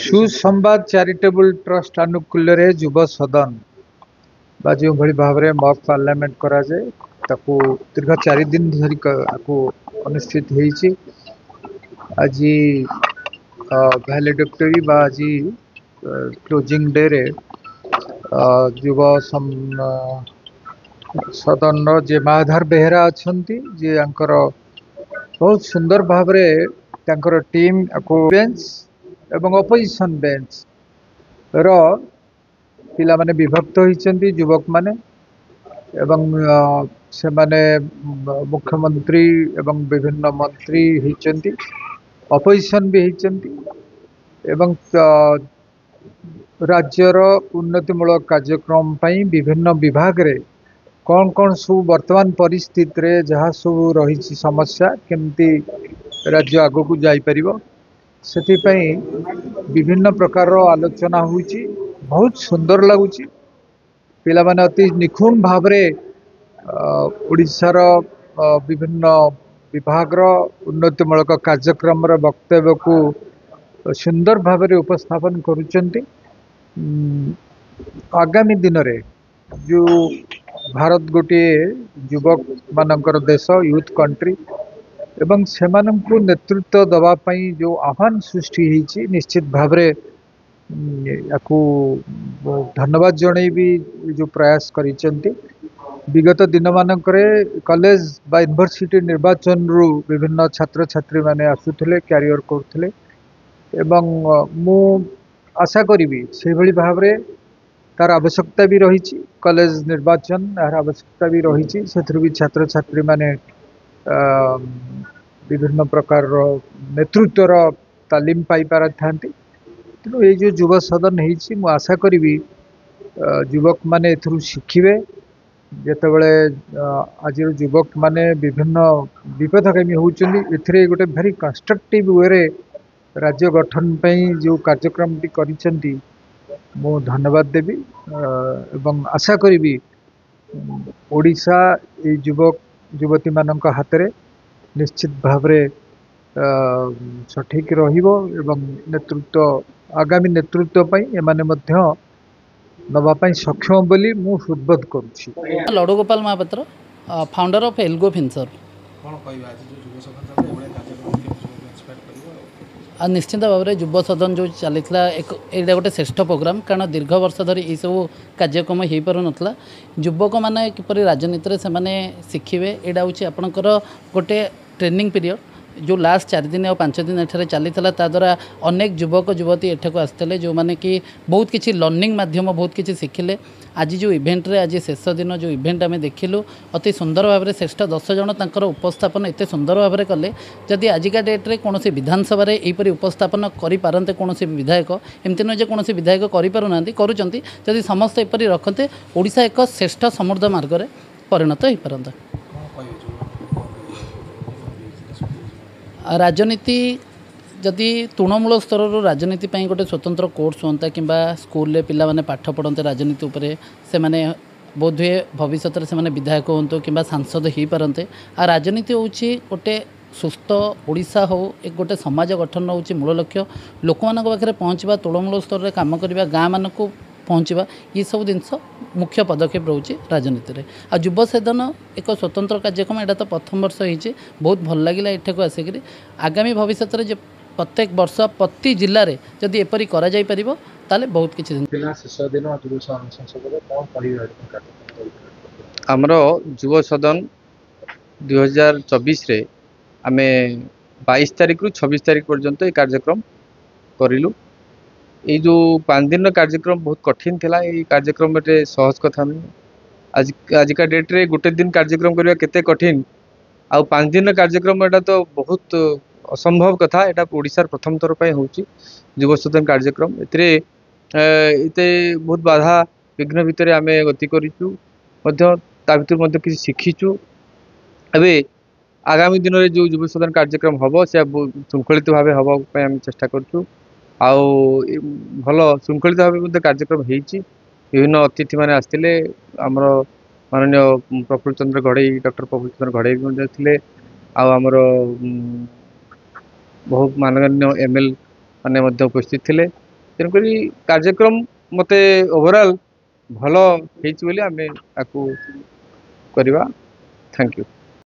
सुसंवाद charitable trust आनुकूल्य युव सदन बा जो भली भाव में मॉक पार्लियामेंट करा जाए ताकू दीर्घ 4 दिन धरी अनुष्ठित होईची। आज वैलिडिक्टरी बा आज क्लोजिंग डे रे युव सदन जे महाधार बेहेरा अच्छी जे बहुत सुंदर भाव में टीम बेंच एवं अपोजिशन बेंच रो पिला माने विभक्त होइचंती युवक माने एवं से माने मुख्यमंत्री एवं विभिन्न मंत्री होइचंती अपोजिशन भी होइचंती एवं राज्यर उन्नतिमूलक कार्यक्रम पई विभिन्न विभाग रे कौन कौन सब वर्तमान परिस्थिति रे जहाँ सब रही समस्या केमती राज्य आगो को जाई परिबो सेतिपई विभिन्न प्रकार आलोचना होउची। बहुत सुंदर लगुच पिला माने अति निखुण भाव ओडिशार विभिन्न विभाग उन्नतिमूलक कार्यक्रम वक्तव्य को सुंदर भाव उपस्थापन करुचंती। आगामी दिन रे जो भारत गोटे युवक मानकर देश यूथ कंट्री एवं सेमानंकु नेतृत्व दवा पई जो आह्वान सृष्टि होईची निश्चित भाव याकू धन्यवाद जनईबी जो प्रयास करिसेंती। विगत दिन मानकरे कॉलेज बा यूनिवर्सिटी निर्वाचन रु विभिन्न छात्र छात्री माने आसुथिले कैरियर करथिले एवं मु आशा करिबी से भली भाव रे तार आवश्यकता भी रही कॉलेज निर्वाचन यार आवश्यकता भी रही से भी छात्र छात्री माने विभिन्न प्रकार नेतृत्वर तालीम पाई पारा थांती। तेणु ये जो युव सदन होती मु आशा करी युवक माने एथुरु शिखिबे जेतेबेले आज युवक माने विभिन्न विपदगामी होउचंदी एथिरे गोटे भारी कंस्ट्रक्टिव वे रे राज्य गठन पई जो कार्यक्रम टी करिसेंती मु धन्यवाद देवी एवं आशा करी ओडिशा ये युवक युवती मानक हाथ रे निश्चित भाव रे सठिक रहिबो एवं नेतृत्व आगामी नेतृत्व पई एमाने मध्य नवा पई सक्षम बोली मु सुदबोध करूछि। Laddu Gopal Mahapatra founder of Algo Finser निश्चिंत भाव में युव सदन जो चली यहाँ गोटे श्रेष्ठ प्रोग्राम कारण दीर्घ वर्ष धरी ये सब कार्यक्रम हो पार नाला युवक मैंने किपर राजनीति से शिखे यहाँ हूँ आपणकर गोटे ट्रेनिंग पीरियड जो लास्ट 4 दिन और 5 दिन एठारे चली द्वारा अनेक युवक युवती एठाक आसते जो मैंने कि बहुत किसी लर्निंग माध्यम बहुत किसी शिखिले। आज जो इवेंट रे आज शेष दिन जो इवेंट आम देखिलु अति सुंदर भाव में श्रेष्ठ 10 जन तांकर उपस्थापन एत सुंदर भाव में कले जदि आजिका डेट्रे कौन विधानसभा यहीपरि उपस्थापन करें कौन विधायक एमती नुहे कौन विधायक करें जदि समस्त एपरी रखते ओडिशा एक श्रेष्ठ समृद्ध मार्ग में परिणत हो पारता। राजनीति जदि तृणमूल स्तर राजनीति गोटे स्वतंत्र कोर्स होता कि स्कूल पिला माने पाठ पढ़ते राजनीति उपरे से माने बोधे भविष्य से विधायक हूँ कि सांसद हो पारते। आ राजनीति हूँ गोटे सुस्थ ओडिशा हो एक गोटे समाज गठन हूँ मूल लक्ष्य लोक मान पाखे पहुँचवा तृणमूल स्तर में कम करवा गाँ मानक पहुँचवा ये सब जिनस मुख्य पदक्षेप रोचे राजनीति में। आ युव सदन एक स्वतंत्र कार्यक्रम यहाँ तो प्रथम वर्ष होती बहुत भल लगे एठाक आसिक आगामी भविष्य में प्रत्येक वर्ष प्रति जिले में जदि एपरी करा जाई परिबो ताले बहुत किछि दिन हमरो युव सदन 2024 रे आमे 22 तारिख रु 26 तारिख पर्यंत ये कार्यक्रम करिलु। ये जो 5 दिन कार्यक्रम बहुत कठिन थिला ये कार्यक्रम में सहज कथा नहीं आज का डेट रे गोटे दिन कार्यक्रम करवा केते कठिन आ 5 दिन कार्यक्रम एटा तो बहुत असंभव कथा एटा ओडिशार प्रथम थर पे होची युव सदन कार्यक्रम एते बहुत बाधा विघ्न भितर आमे गति करिचु मध्य ता भितर मध्य किछि शिखिचु। एबे आगामी दिन रे जो युव सदन कार्यक्रम हबो से शृंखलित भाव हबो पे हम चेष्टा करछु आउ भल शृंखलित भाव मध्य कार्यक्रम होईची। विभिन्न अतिथि माने आस्तिले हमर माननीय प्रफुल्ल चंद्र घड़ई डॉक्टर प्रफुल्ल चंद्र घड़ई भी थे आमर बहुत माननीय एमएल माने उपस्थित थे ତେଣୁକରି କାର୍ଯ୍ୟକ୍ରମ ମତେ ଓଭରାଲ୍ ଭଲ ହେଇଛି ବୋଲି ଆମେ ଆକୁ କରିବା। Thank you.